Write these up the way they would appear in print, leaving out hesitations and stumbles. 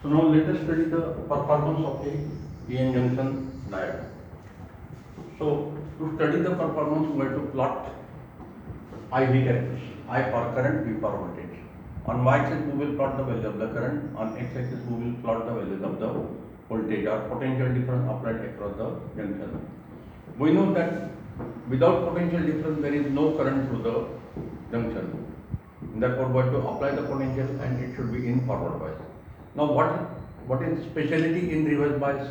So now let us study the performance of a PN junction diode. So to study the performance, we have to plot IV characteristic, I for current, V for voltage. On y-axis we will plot the value of the current, on x-axis we will plot the values of the voltage or potential difference applied across the junction. We know that without potential difference there is no current through the junction. Therefore, we have to apply the potential and it should be in forward bias. Now, what is speciality in reverse bias?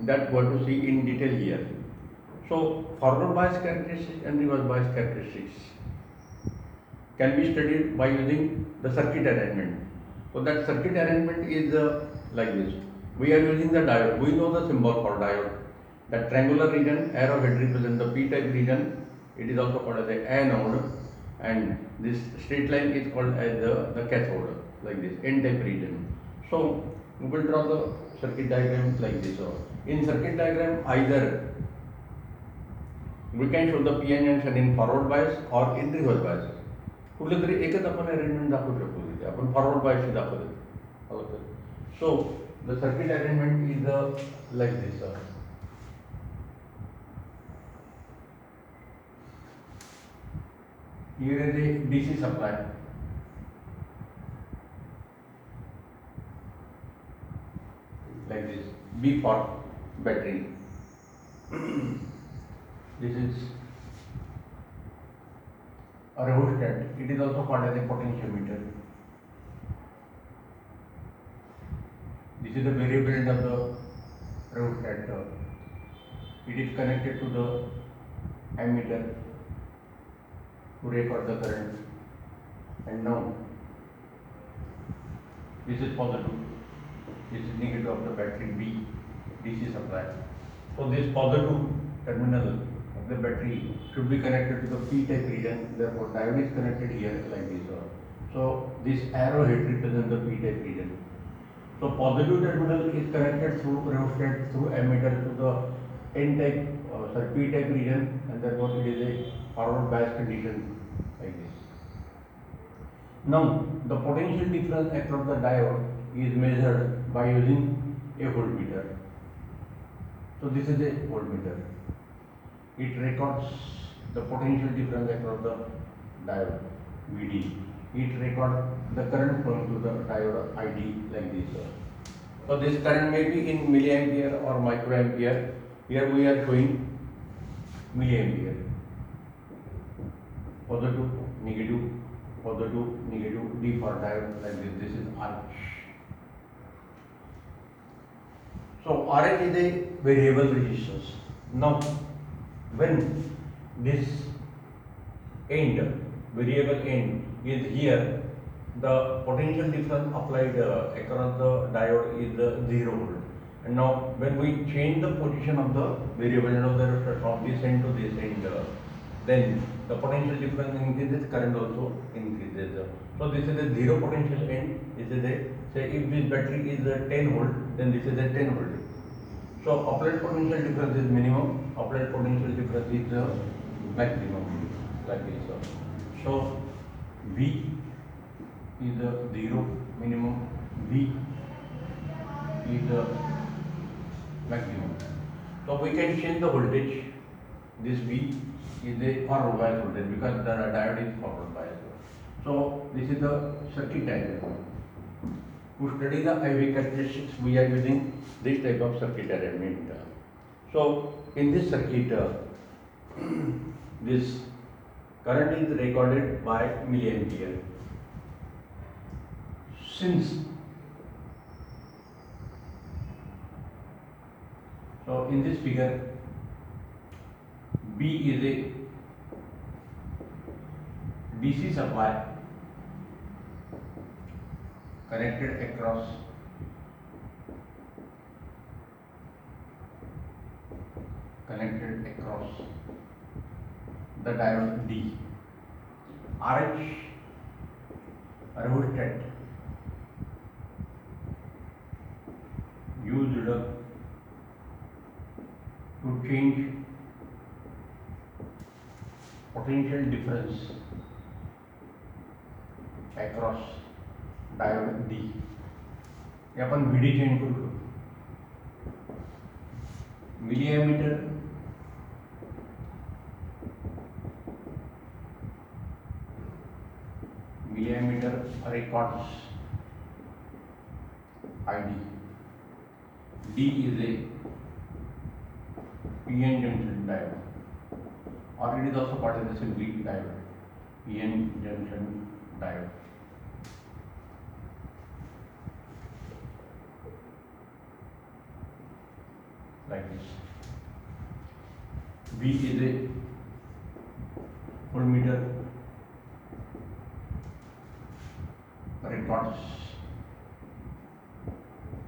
That we have to see in detail here. So, forward bias characteristics and reverse bias characteristics can be studied by using the circuit arrangement. So, that circuit arrangement is like this. We are using the diode. We know the symbol for diode. That triangular region, arrowhead represents the p-type region. It is also called as the anode, and this straight line is called as the cathode, like this, n-type region. So, we will draw the circuit diagram like this. So, in circuit diagram, either we can show the PN junction in forward bias or in reverse bias. कुठलं तरी एकच आपण arrangement दाखवू शकतो तिथे आपण forward बायसची दाखवतो. So the circuit arrangement is like this. Here is a DC supply. Like this, B for battery. This is a rheostat. It is also called as a potentiometer. This is the variable end of the rheostat. It is connected to the ammeter to record the current. And now this is positive, this is negative of the battery B DC supply. So this positive terminal of the battery should be connected to the p-type region. Therefore, diode is connected here like this. So this arrowhead represents the p-type region. So positive terminal is connected through rheostat through ammeter to the n-type p-type region, and therefore it is a forward bias condition like this. Now the potential difference across the diode is measured by using a voltmeter. So this is a voltmeter. It records the potential difference across the diode VD. It records the current flowing through the diode ID like this. So this current may be in milliampere or microampere. Here we are showing milliampere. Positive, negative, positive, negative, D for diode like this. This is RH. So RH is a variable resistance. Now, when this end, variable end is here, the potential difference applied across the diode is 0 volt. And now, when we change the position of the variable end of the resistor from this end to this end, then the potential difference increases, current also increases. So this is a 0 potential end. This is a, say if this battery is 10 volt, then this is a 10 volt. So applied potential difference is minimum, applied potential difference is maximum, like this. So V is 0 minimum, V is maximum. So we can change the voltage. This V is a forward bias voltage because the diode is forward bias. So this is the circuit diagram. To study the IV characteristics, we are using this type of circuit arrangement. So in this circuit, this current is recorded by milliampere. Since so in this figure, B is a DC supply connected across the diode D. RH rheostat used to change potential difference across diode D. हे आपण V D change करू शकतो. मिलीॲमीटर records ID. D is a PN junction diode, or it is also called as a weak diode. PN junction diode. Like this. V is a voltmeter, records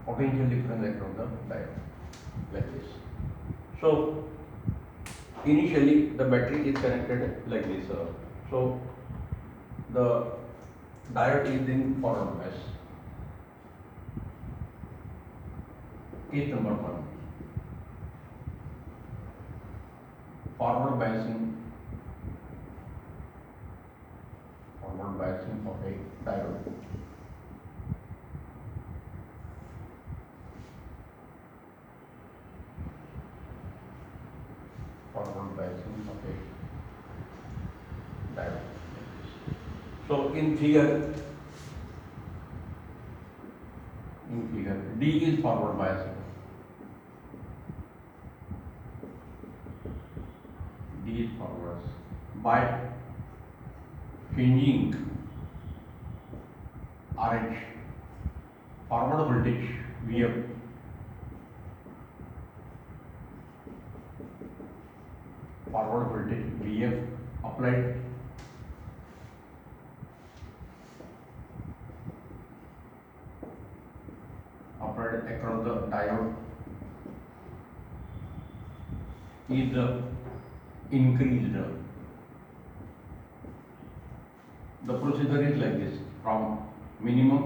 potential difference across the diode, like this. So initially the battery is connected like this. So the diode is in forward bias. Case number 1. Forward biasing of a diode. Forward biasing of a diode. So in figure D is forward biasing. D is forward by changing RH, forward voltage VF, applied across the diode is increased. The procedure is like this: from minimum,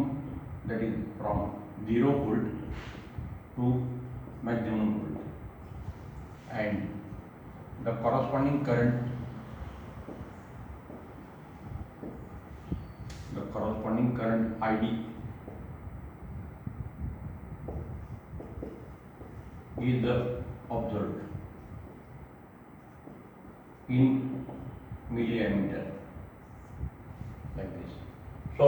that is from 0 volt to maximum volt, and the corresponding current ID is observed in milliammeter, like this. So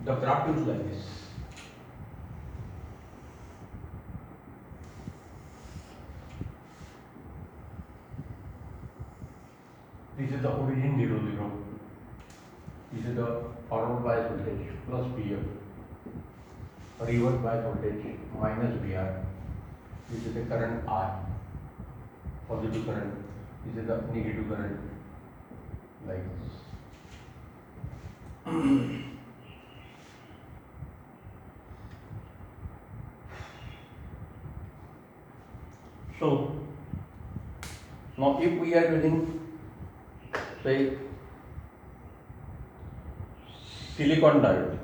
the graph is like this. This is the origin 0, 0. This is the forward bias voltage plus VF, reverse bias voltage minus VR. This is the current I, positive current. This is the negative current, like this. So now if we are using, say, silicon diode,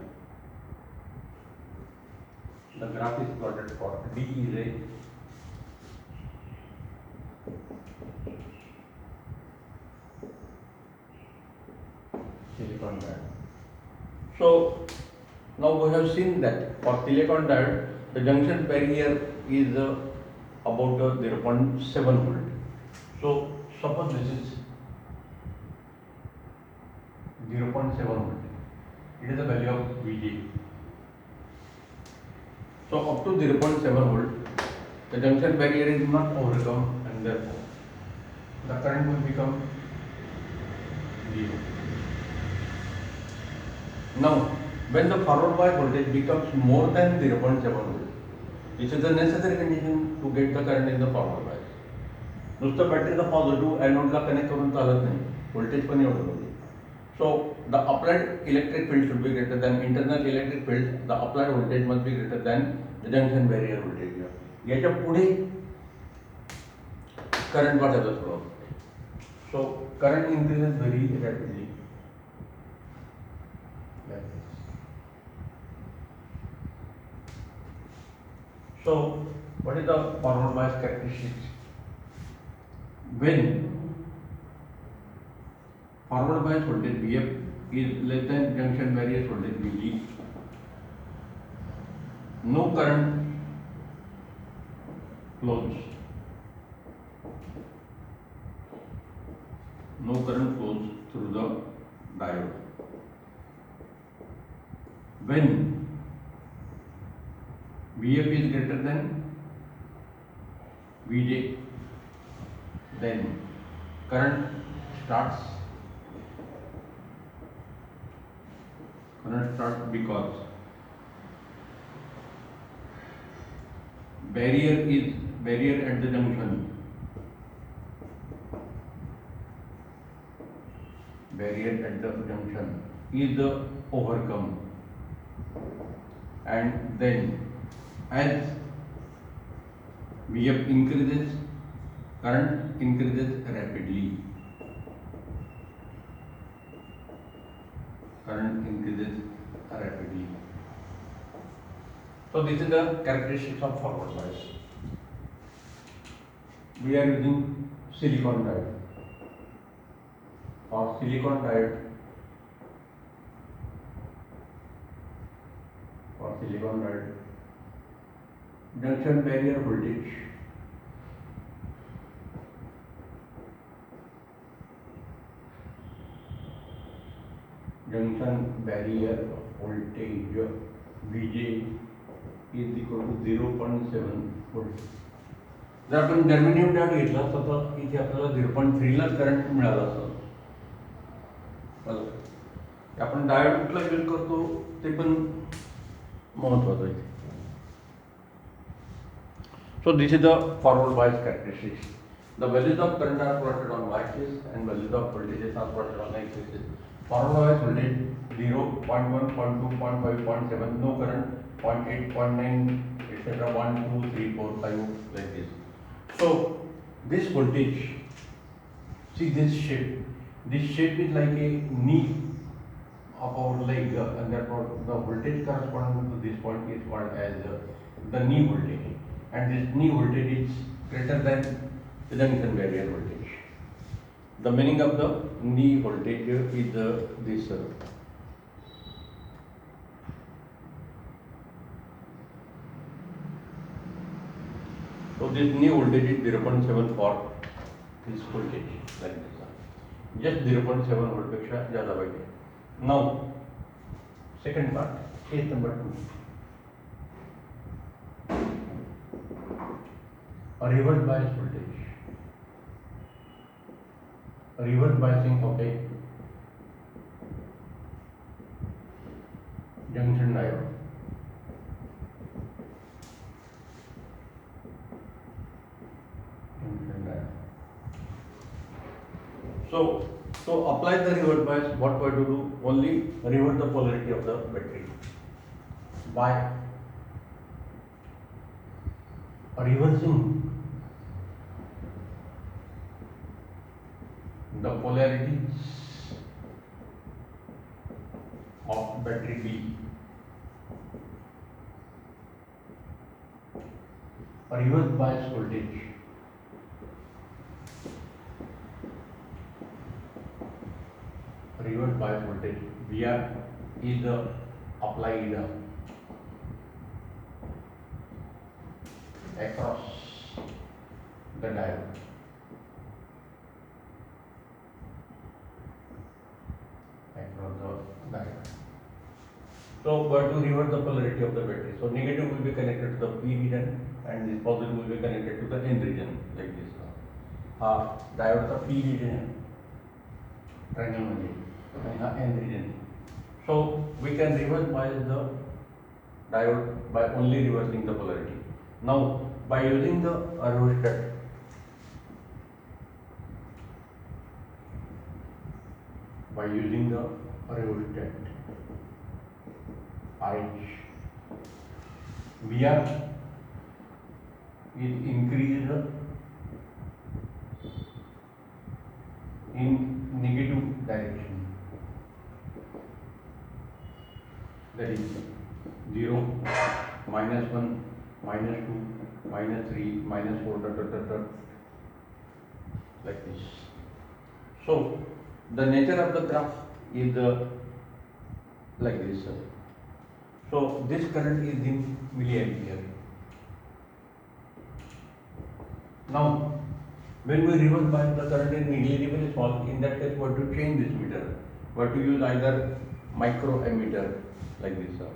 the graph is plotted for D is a silicon diode. So now we have seen that for silicon diode the junction barrier is about 0.7 volt. So suppose this is 0.7 volt. It is the value of Vg. So up to 0.7 volt, the junction barrier is not overcome, and therefore the current will become 0. Now, when the forward bias voltage becomes more than 0.7 volt, this is the necessary condition to get the current in the forward bias. नुसतं बॅटरीला positive ॲनोडला connect करून चालत नाही, voltage पण एवढं होते. So the applied electric field should be greater than internal electric field. The applied voltage must be greater than the junction barrier voltage. याच्या पुढे current वाढत असतो. So current increases very rapidly. Like this. So what is the forward bias characteristics? When forward bias voltage VF is less than junction barrier voltage VG, no current flows, no current flows through the diode. When Vf is greater than Vj, then current starts because barrier at the junction, is overcome, and then as Vf increases, current increases rapidly. So this is the characteristics of forward bias. We are using silicon diode. For silicon diode, junction barrier voltage Vj is equal to 0.7 volt. जर आपण germanium diode घेतला असता तर इथे आपल्याला 0.3 ला current मिळाला असता. आपण डायोड कुठला यूज करतो ते पण महत्त्वाचं आहे. So this is the forward bias characteristics. The values of current are plotted on y-axis and values of voltages are plotted on x-axis. Forward bias voltage 0, 0.1, 0.2, 0.5, 0.7, no current, 0.8, 0.9, etc. 1, 2, 3, 4, 5 like this. So this voltage, see this shape. This shape is like a knee of our leg, and therefore the voltage corresponding to this point is called as the knee voltage. And this knee voltage is greater than the junction barrier voltage. The meaning of the knee voltage is this. So this knee voltage is 0.7 for this voltage like this. Just 0.7 volt पेक्षा ज़्यादा पाहिजे. Now second part, case number 2. A reverse bias voltage. A reverse biasing of a junction diode. So to apply the reverse bias, what we have to do? Only reverse the polarity of the battery by reversing the polarities of battery B. A reverse bias voltage VR is applied across the diode. So we have to reverse the polarity of the battery. So negative will be connected to the P region and this positive will be connected to the N region like this. Diode का P region है triangle मध्ये आणि हा N region. So we can reverse bias the diode by only reversing the polarity. Now by using the rheostat, RH, VR is increased in negative direction, that is 0, -1, -2, -3, -4, like this. So the nature of the graph is like this. So this current is in milliampere. Now, when we reverse bias, the current is negligible small. In that case, we have to change this meter. We have to use either microammeter like this.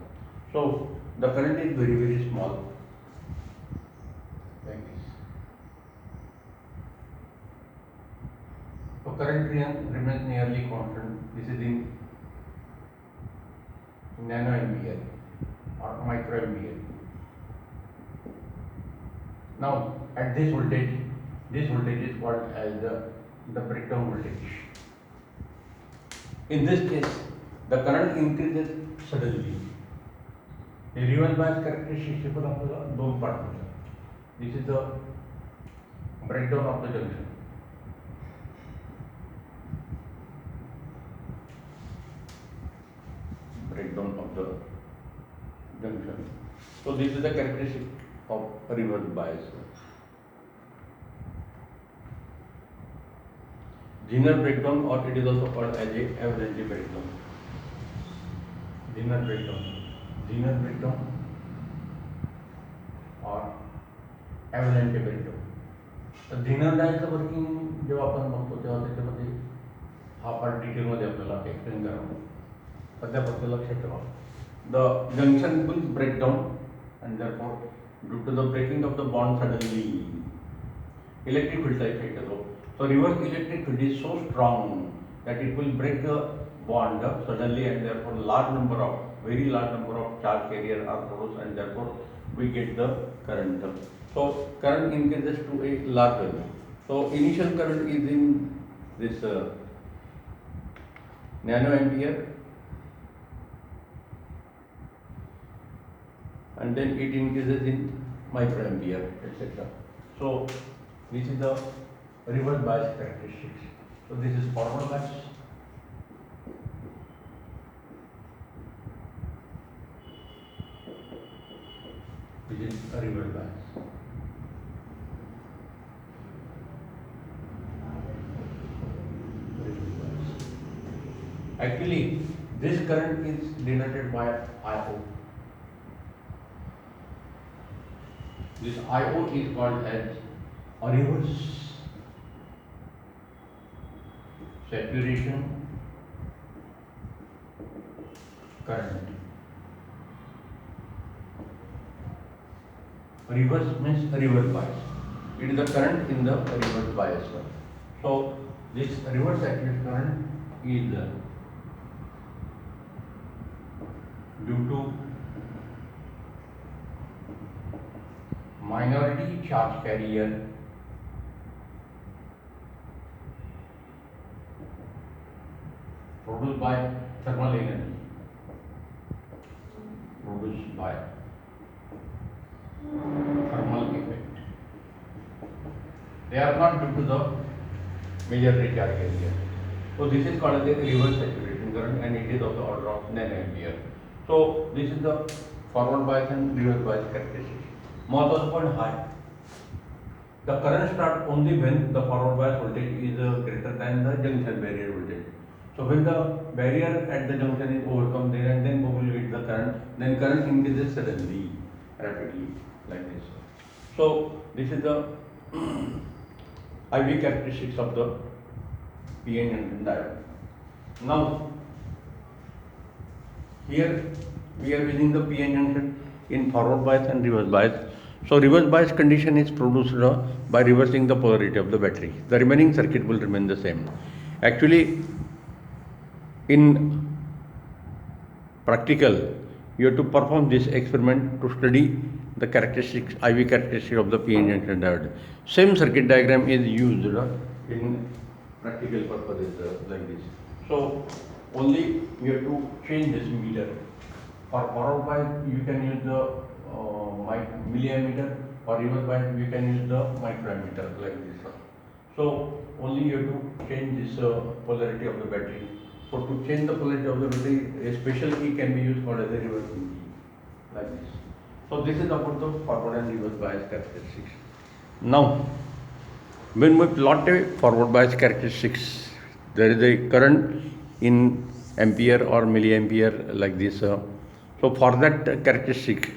So the current is very very small, like this. So current remains nearly constant. This is in nanoampere or microampere. Now at this voltage is called as the breakdown voltage. In this case, the current increases suddenly. The reverse bias characteristics आपण आपल्याला दोन part होतात. This is the breakdown of the junction. Breakdown of the junction. So this is the characteristic of reverse bias. Zener breakdown, or it is also called as a avalanche breakdown. Zener breakdown or avalanche breakdown. तर Zener डायचं working जेव्हा आपण बघतो तेव्हा त्याच्यामध्ये हा part डिटेलमध्ये आपल्याला explain करावा. सध्यापर्यंत लक्षात ठेवा. The junction will break down and therefore due to the breaking of the bond suddenly electric field effect is. So reverse electric field is so strong that it will break the bond suddenly, and therefore very large number of charge carrier are produced, and therefore we get the current. So current increases to a large value. So initial current is in this nanoampere, and then it increases in microampere, etc. So this is the reverse bias characteristics. So this is forward bias. Which is a reverse bias. Actually, this current is denoted by IO. This IO is called as a reverse saturation current. Reverse means reverse bias. It is the current in the reverse bias. So this reverse saturation current is due to minority charge carrier produced by thermal energy. Produced by thermal effect. They are not due to the major recharge carrier. So this is called as a reverse saturation current, and it is of the order of nanoampere. So this is the forward bias and reverse bias characteristics. महत्वाचा point high. The current starts only when the forward bias voltage is greater than the junction barrier voltage. So when the barrier at the junction is overcome there, and then we will get the current, then current increases suddenly, rapidly, like this. So this is the IV characteristics of the PN junction diode. Now here we are using the PN junction in forward bias and reverse bias. So reverse bias condition is produced by reversing the polarity of the battery. The remaining circuit will remain the same. Actually, in practical, you have to perform this experiment to study the characteristics, IV characteristics of the PN junction diode. Same circuit diagram is used in practical purposes like this. So only you have to change this meter. For forward bias, you can use the milliammeter, or reverse bias, you can use the microammeter like this. So only you have to change this polarity of the battery. So to change the polarity of the battery, a special key can be used called as a reversing key, like this. So this is about the forward and reverse bias characteristics. Now, when we plot a forward bias characteristics, there is a current in ampere or milliampere like this. So So for that characteristic,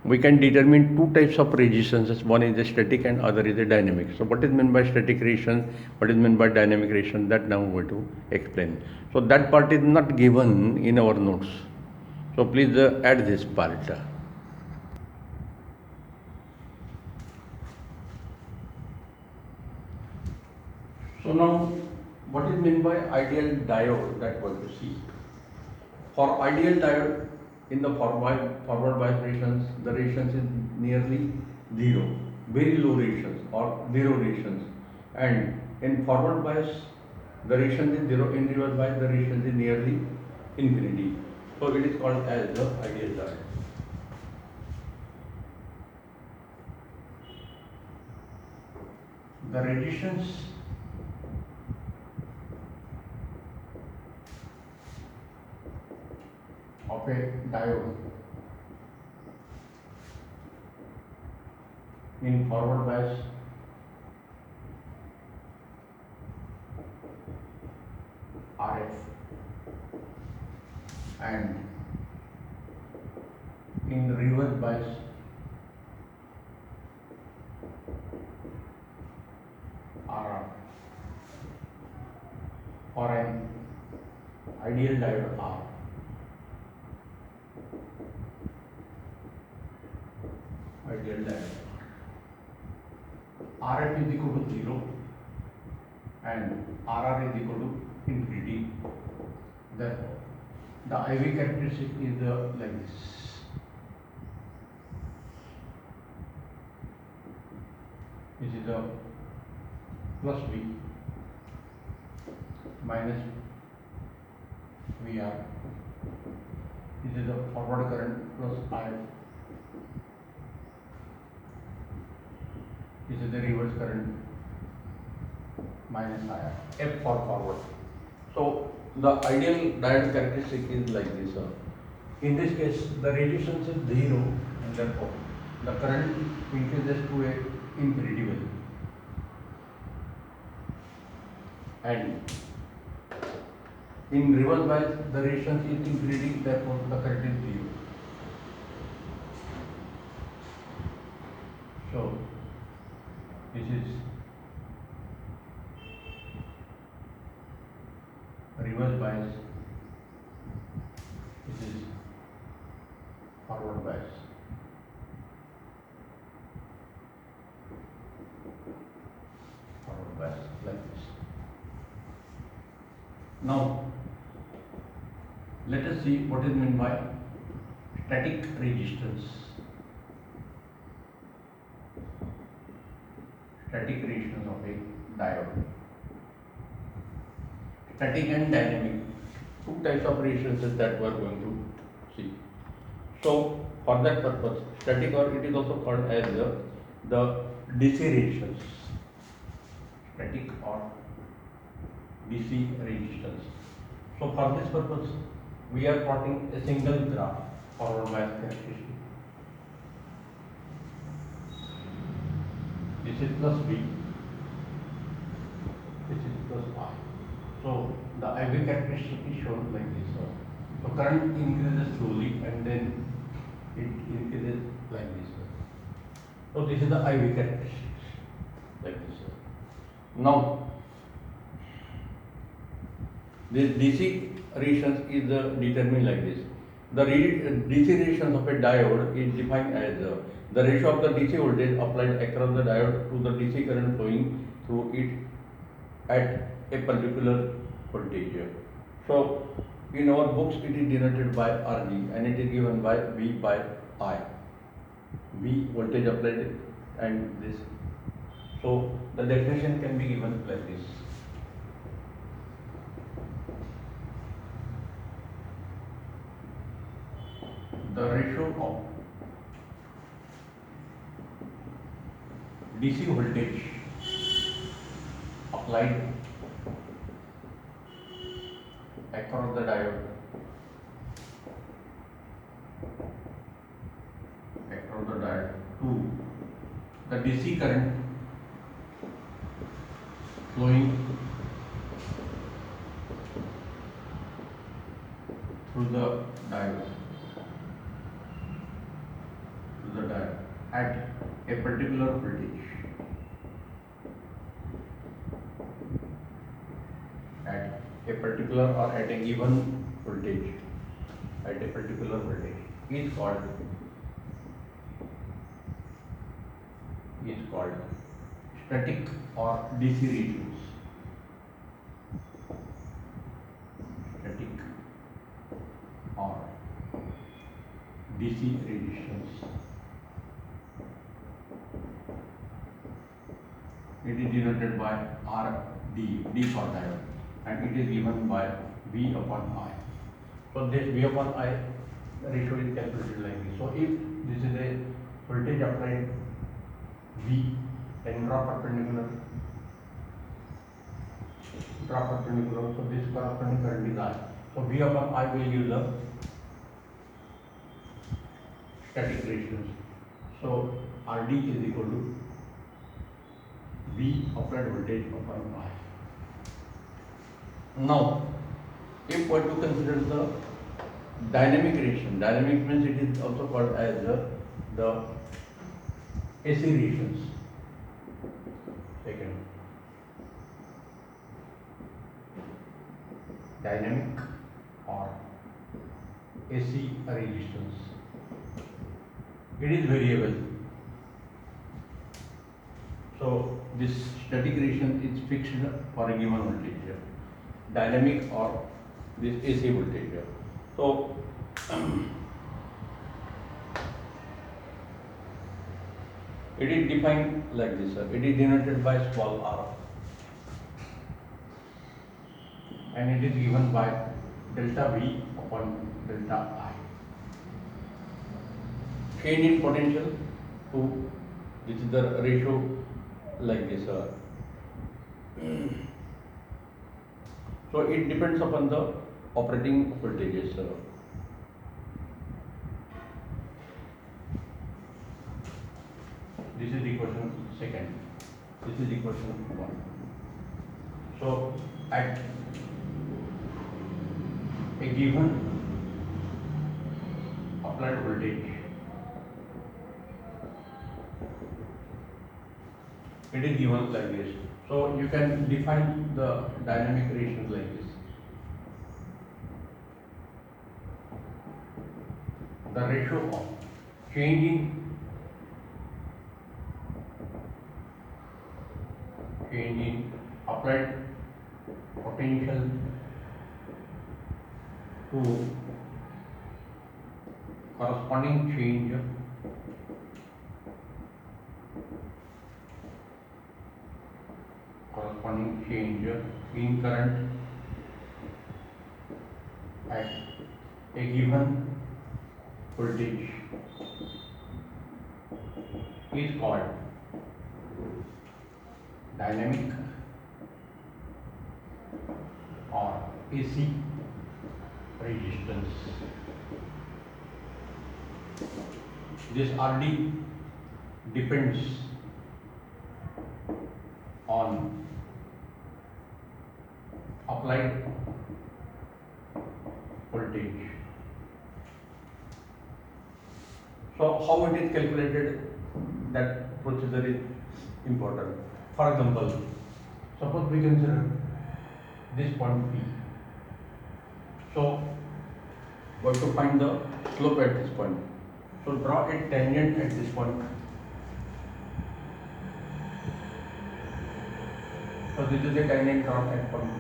we can determine two types of resistances. One is a static and other is a dynamic. So what is meant by static resistance? What is meant by dynamic resistance? That now I'm going to explain. So that part is not given in our notes. So please add this part. So now, what is meant by ideal diode? That we will see. For ideal diode, in the forward bias resistance, the resistance is nearly zero, very low resistance or zero resistance. And in forward bias, the resistance is zero. In reverse bias, the resistance is nearly infinity. So it is called as the ideal diode. The resistance of a diode in forward bias RF and in reverse bias RR for an ideal diode R. Ideal diode RF is equal to 0 and RR is equal to infinity. Therefore, the IV characteristic is like this. This is the plus V minus VR. This is the forward current plus IF. This is the reverse current minus IR. F for forward. So the ideal diode characteristic is like this. In this case, the resistance is 0 and therefore the current increases to a infinity value. And in reverse bias, the resistance is infinity, therefore the current is 0. So this is reverse bias, this is forward bias. Forward bias like this. Now let us see what is meant by static resistance. Static resistance of a diode. Static and dynamic, two types of resistances that we are going to see. So for that purpose, static, or it is also called as the DC resistance. Static or DC resistance. So for this purpose, we are plotting a single graph forward bias characteristic. This is plus V, this is plus I. So the IV characteristic is shown like this. So current increases slowly and then it increases like this. So this is the IV characteristics like this. Now this DC resistance is determined like this. The DC resistance of a diode is defined as the ratio of the DC voltage applied across the diode to the DC current flowing through it at a particular voltage. So in our books it is denoted by RG and it is given by V by I. V voltage applied and this. So the definition can be given like this. The ratio of DC voltage applied across the diode to the DC current flowing through the diode. the diode at a particular voltage, at a particular or at a given voltage, at a particular voltage is called static or DC resistance. Static or DC resistance. It is denoted by RD, D for diode, and it is given by V upon I. So this V upon I ratio is calculated like this. So if this is a voltage applied V, then drop perpendicular, so this corresponding current is I. So V upon I will give the static resistance. So RD is equal to V applied voltage upon I. Now, if we are to consider the dynamic resistance, dynamic means it is also called as the AC resistance. Second, dynamic or AC resistance. It is variable. So this static resistance is fixed for a given voltage here. Dynamic or this AC voltage here. So it is defined like this, sir. It is denoted by small r, and it is given by delta V upon delta I. Change in potential to, this is the ratio like this, sir. So it depends upon the operating voltages, sir. This is equation second. This is equation 1. So at a given applied voltage, it is given like this. So you can define the dynamic resistance like this. The ratio of change in applied potential to corresponding change in current at a given voltage is called dynamic or AC resistance. This RD depends on applied voltage. So how it is calculated, that procedure is important. For example, suppose we consider this point P. So we have to find the slope at this point. So draw a tangent at this point. So this is a tangent drawn at point P,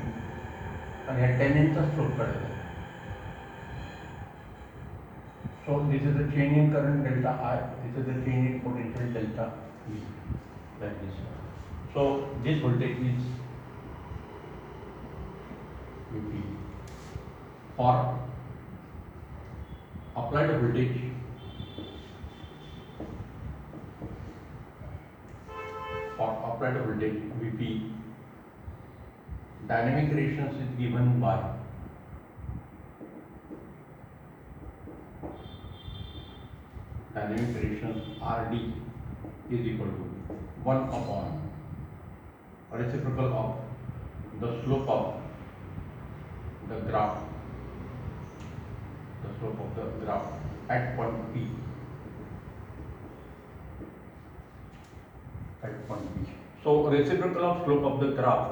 and here tangent का slope करेगा. So this is the change in current delta I. This is the change in potential delta V, like this. So this voltage is VP. For applied voltage, VP, dynamic resistance is given by dynamic resistance RD is equal to 1 upon reciprocal of the slope of the graph, at point P. at point B. So reciprocal of slope of the graph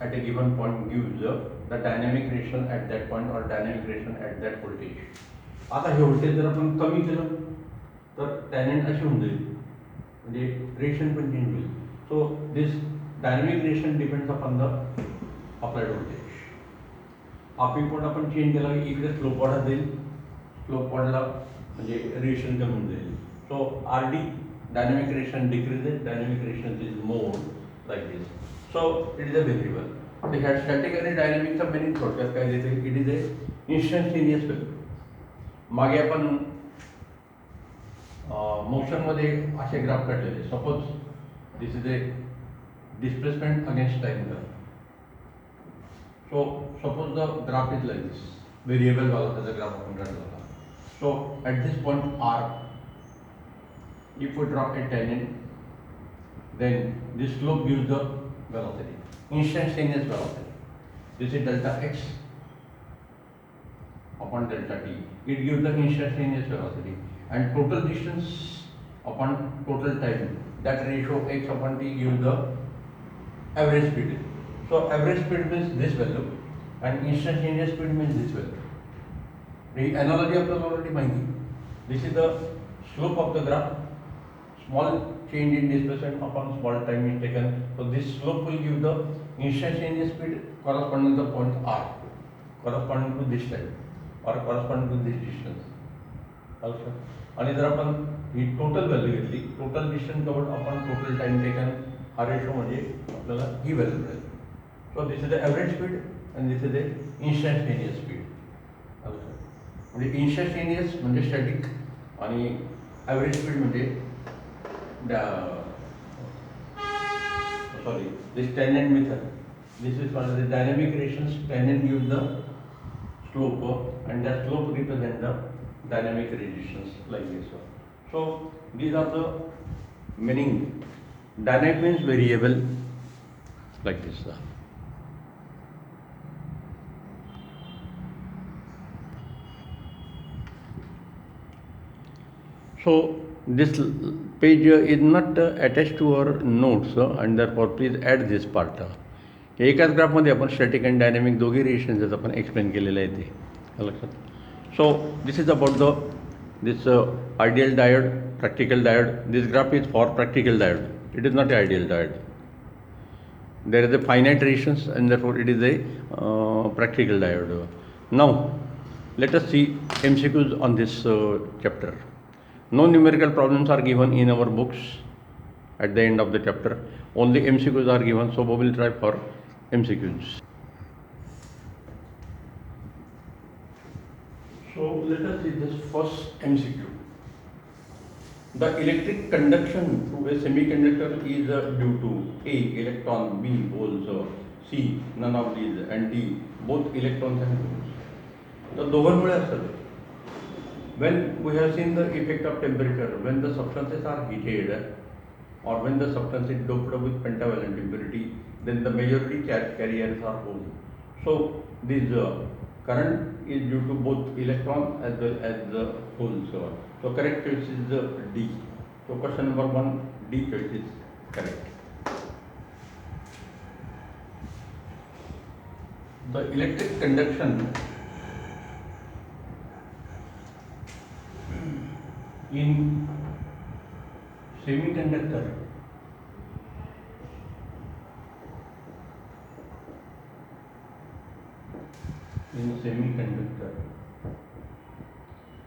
at a given point gives the dynamic relation at that point or dynamic relation at that voltage. आता हे voltage जर आपण कमी केलं तर टॅनजेंट अशी होऊन जाईल, म्हणजे रेशन पण चेंज होईल. So this dynamic ration depends upon the applied voltage. आपण चेंज केला की इकडे स्लोप वाढत जाईल, स्लोप वाढला म्हणजे रेशन कमी होऊन जाईल. So are the dynamic relation decreases, dynamic relation is more like this. So it is a variable. The static and dynamic चा meaning थोडक्यात काय देते, it is a instantaneous value. मागे आपण मोशन मध्ये असे ग्राफ काढलेले. Suppose this is a displacement against time graph. So suppose the graph is like this, variable वाला त्याचा ग्राफ आपण काढला होता. So at this point R, if we draw a tangent, then this slope gives the velocity, instantaneous velocity. This is delta x upon delta t. It gives the instantaneous velocity, and total distance upon total time, that ratio x upon t gives the average speed. So average speed means this value and instantaneous speed means this value. The analogy आपल्याला already माहिती. This is the slope of the graph. Small change in displacement upon small time is taken. So this slope will give the instantaneous speed corresponding to the point r, corresponding to this time or corresponding to this distance. Also, आणि जर आपण ही total value घेतली, total distance covered upon total time taken, हा ratio म्हणजे आपल्याला ही value मिळेल. So this is the average speed and this is the instantaneous speed. म्हणजे instantaneous म्हणजे स्टॅटिक आणि ॲव्हरेज स्पीड म्हणजे this tangent method. This is called the dynamic relations. Tangent gives the slope and that slope represents the dynamic resistance like this. So these are the meaning. Dynamic means variable like this. So this page is not attached to our notes and therefore please add this part. एकाच ग्राफमध्ये आपण static and dynamic दोघी reactions आपण explain केलेले आहे ते लक्षात. So this is about this ideal diode, practical diode. This graph is for practical diode. It is not a ideal diode. There is a finite resistance and therefore it is a practical diode. Now let us see MCQs on this chapter. No numerical problems are given in our books at the end of the chapter. Only MCQs are given, so we will try for MCQs. So let us see this first MCQ. The electric conduction through a semiconductor is due to A, electron, B, holes, C, none of these, and D, both electrons and holes. The दोघांमुळे असतं. When we have seen the effect of temperature, when the substances are heated or when the substance is doped with pentavalent impurity, then the majority charge carriers are holes. So this current is due to both electron as well as the holes. So correct choice is D. So question number 1, D choice is correct. The electric conduction in semiconductor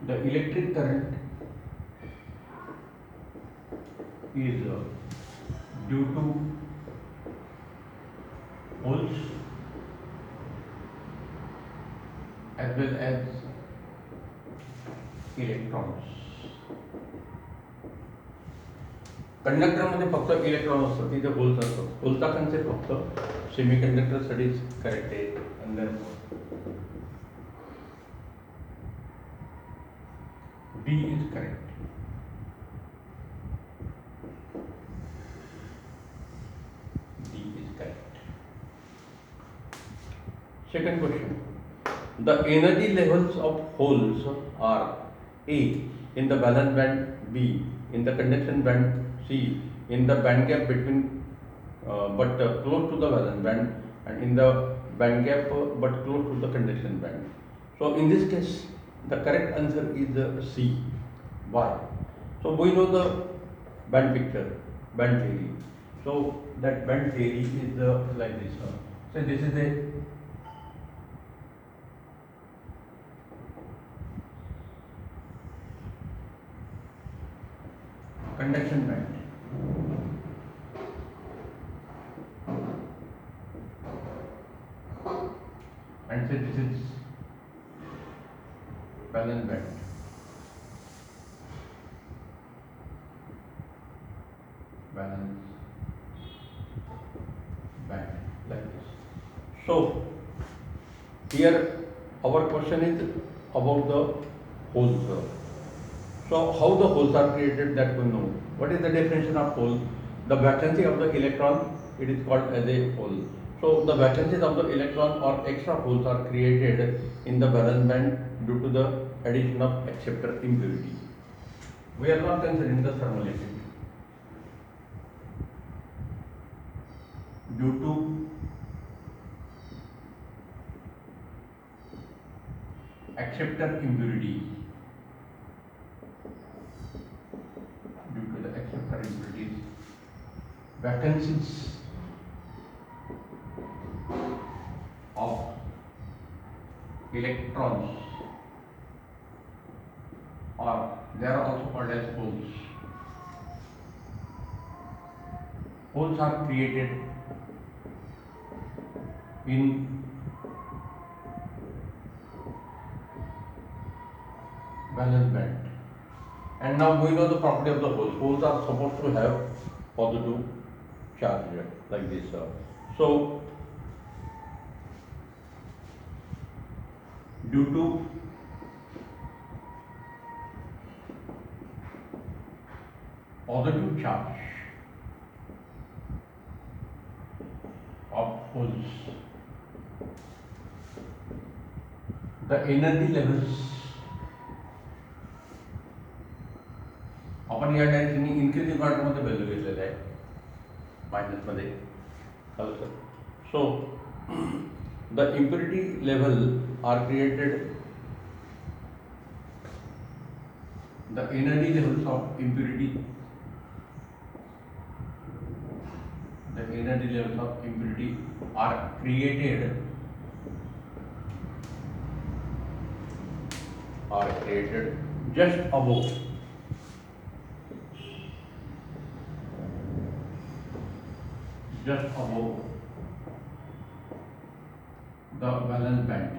the electric current is due to holes as well as electrons. कंडक्टरमध्ये फक्त electron असतात, तिथे holes असतात. होलचा concept फक्त सेमीकंडक्टरसाठीच correct आहे. अंदर D is correct. D is correct. Second question. The energy levels of holes are A in the valence band, B in the conduction band, C in the band gap between close to the valence band, and in the band gap but close to the conduction band. So in this case, the correct answer is C. Why? So we know the band picture, band theory. So that band theory is like this. So this is a conduction band. And say this is valence band. Valence band like this. So here our question is about the holes. So how the holes are created, that we know. What is the definition of hole? The vacancy of the electron, it is called as a hole. So the vacancies of the electron or extra holes are created in the valence band due to the addition of acceptor impurity. We are not considering the thermal effect. Due to acceptor impurity. Due to the acceptor impurities, vacancies of electrons, or they are also called as holes. Holes are created in valence band. And now we know the property of the holes. Holes are supposed to have positive charge like this. So due to positive charge of holes, the energy levels आपण या डायरेक्शनने increasing क्वांटममध्ये value घेतलेलं आहे, मायनसमध्ये. Hello sir. So the impurity level are created, the energy levels of impurity, the energy levels of impurity are created just above the valence band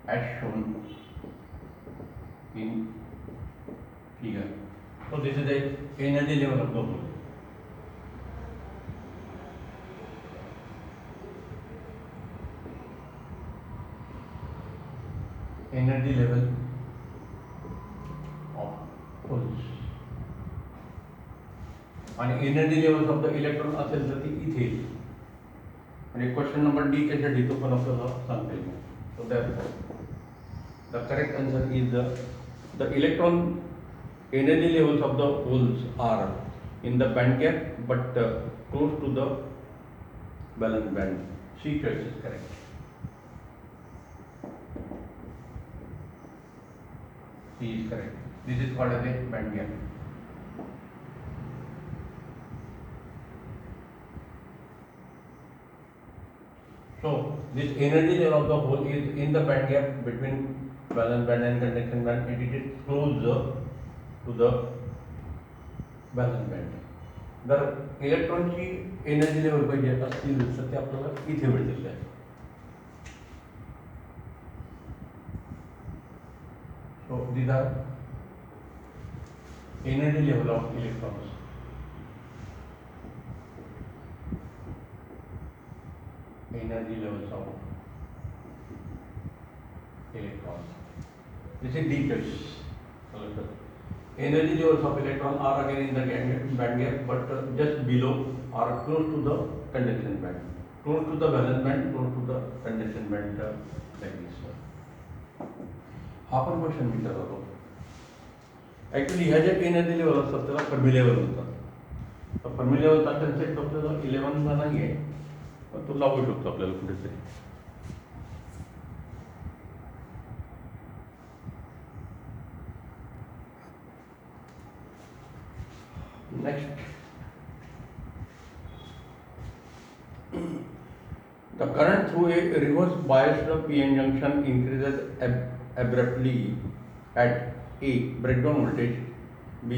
as shown in figure. So this is the energy level of the hole. Energy level of holes. आणि energy levels of the electron असेल तर ती इथे येईल. आणि question number D कशासाठी तो पण आपल्याला सांगता येईल. So that the correct answer is the electron energy levels of the holes are in the band gap but close to the valence band. C choice is correct. C is correct. This is called as a band gap. So this energy level of the hole is in the band gap between valence band and conduction band, and it is closer to the valence band. जर इलेक्ट्रॉनची energy level पाहिजे असतील तर ते आपल्याला इथे मिळतील आहे. So these are energy level of electrons. Energy levels of electrons. This is D choice. Energy levels of electron are again in the band gap, but just below or close to the conduction band, close to the valence band, close to the conduction band, like this. हा पण question विचारला होतो. Actually ह्या ज्या energy level असतात त्याला Fermi level म्हणतात. तर फर्मी लेवलचा कन्सेप्ट आपल्याला 11ला नाही आहे, पण तो लागू शकतो आपल्याला कुठेतरी. Next, the current through a reverse biased PN junction increases abruptly at A breakdown voltage, B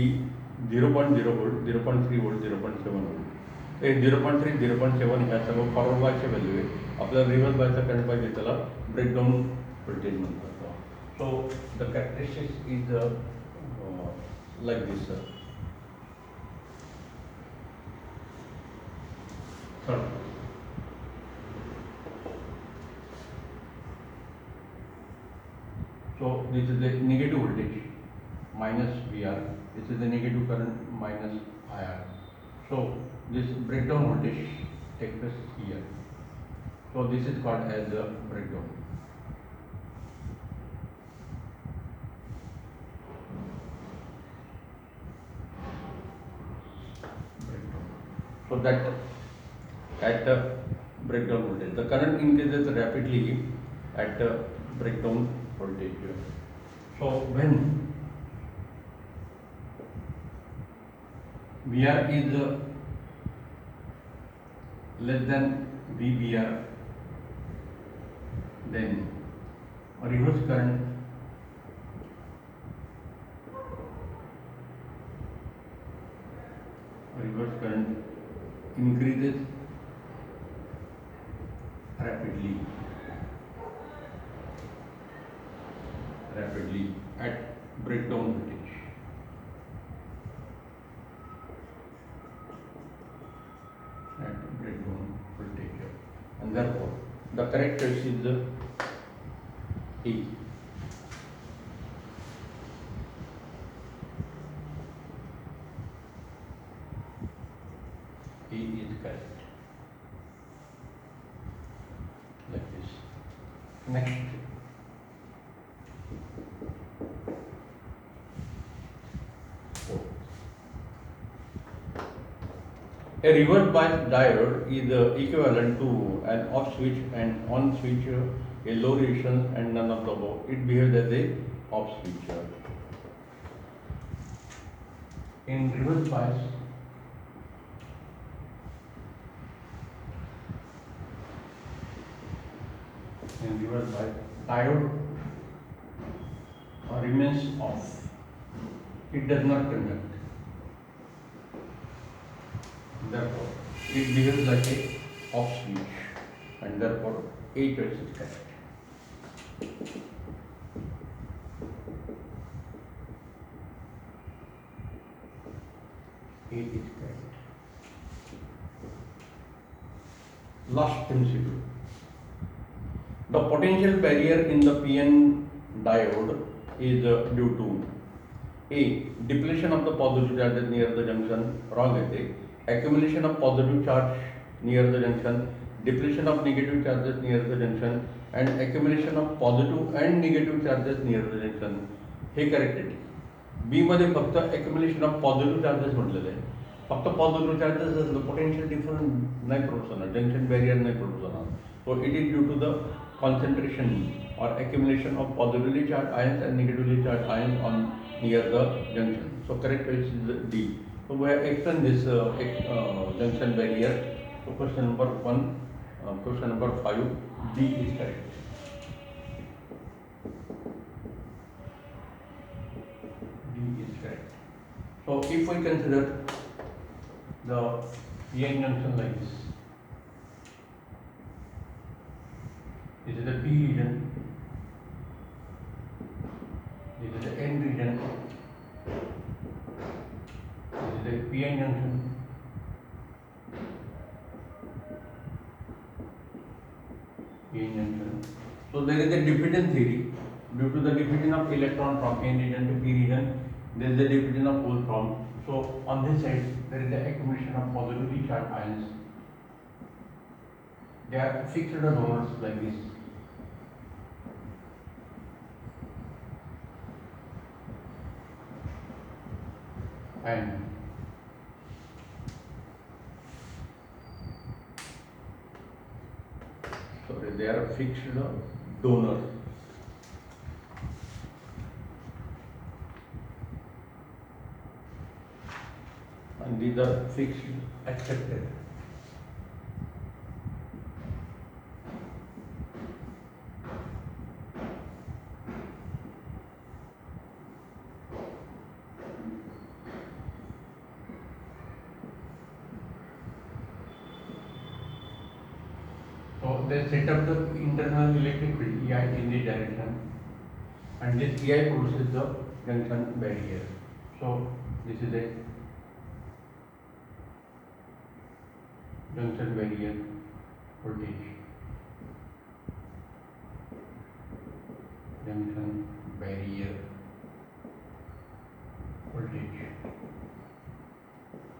0.0 volt, 0.3 volt, 0.7 volt. हे 0.3, 0.7 ह्या सर्व फॉरवर्ड बायच्या व्हॅल्यू आहे. आपल्याला रिव्हर्स बायचा करंट पाहिजे त्याला ब्रेकडाऊन व्होल्टेज म्हणतात. So the characteristics is like this. So this is the negative voltage minus VR. This is the negative current minus IR. So this breakdown voltage takes place here. So this is called as a breakdown. So that at breakdown voltage, the current increases rapidly at breakdown voltage. So when VR is less than VBR, then a reverse current increases rapidly at breakdown voltage. And therefore the correct choice is the A. A is correct. Like this. Next. A reverse bias diode is equivalent to an off switch and on switch, a low resistance and none of the above. It behaves as a off switch. In reverse bias, diode remains off. It does not conduct. Therefore, it behaves like a off switch, and therefore A choice is correct. A is correct. Last principle. The potential barrier in the PN diode is due to A. Depletion of the positive charges near the junction. Wrong है. Accumulation of positive charge near the junction, depletion of negative charges near the junction, and accumulation of positive and negative charges near the junction. हे correct आहे. B मध्ये फक्त accumulation of positive charges म्हटलेलं आहे. फक्त positive charges असलं potential difference नाही produce होणार, junction barrier नाही प्रोड्यूस होणार. So it is due to the concentration or accumulation of positively charged ions and negatively charged ions on near the junction. So correct is D. So we have explained this junction barrier. So question number 1, question number 5, D is correct. D is correct. So if we consider the PN junction like this is the P region, this is the N region, this is the PN junction, So there is a diffusion theory. Due to the diffusion of electron from N region to P region, there is a diffusion of hole from. So on this side there is the accumulation of positively charged ions. They are fixed donors like this. and they are fixed donor. And these are fixed accepted. So they set up the internal electric field EI in this direction, and this EI produces the junction barrier. So this is a junction barrier voltage. Junction barrier voltage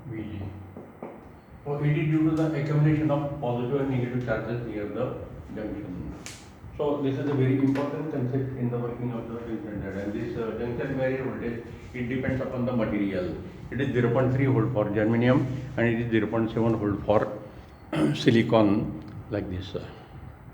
VG. So it is due to the accumulation of positive and negative charges near the junction. So this is a very important concept in the working of the junction diode. And this junction barrier voltage, it depends upon the material. It is 0.3 volt for germanium and it is 0.7 volt for silicon, like this.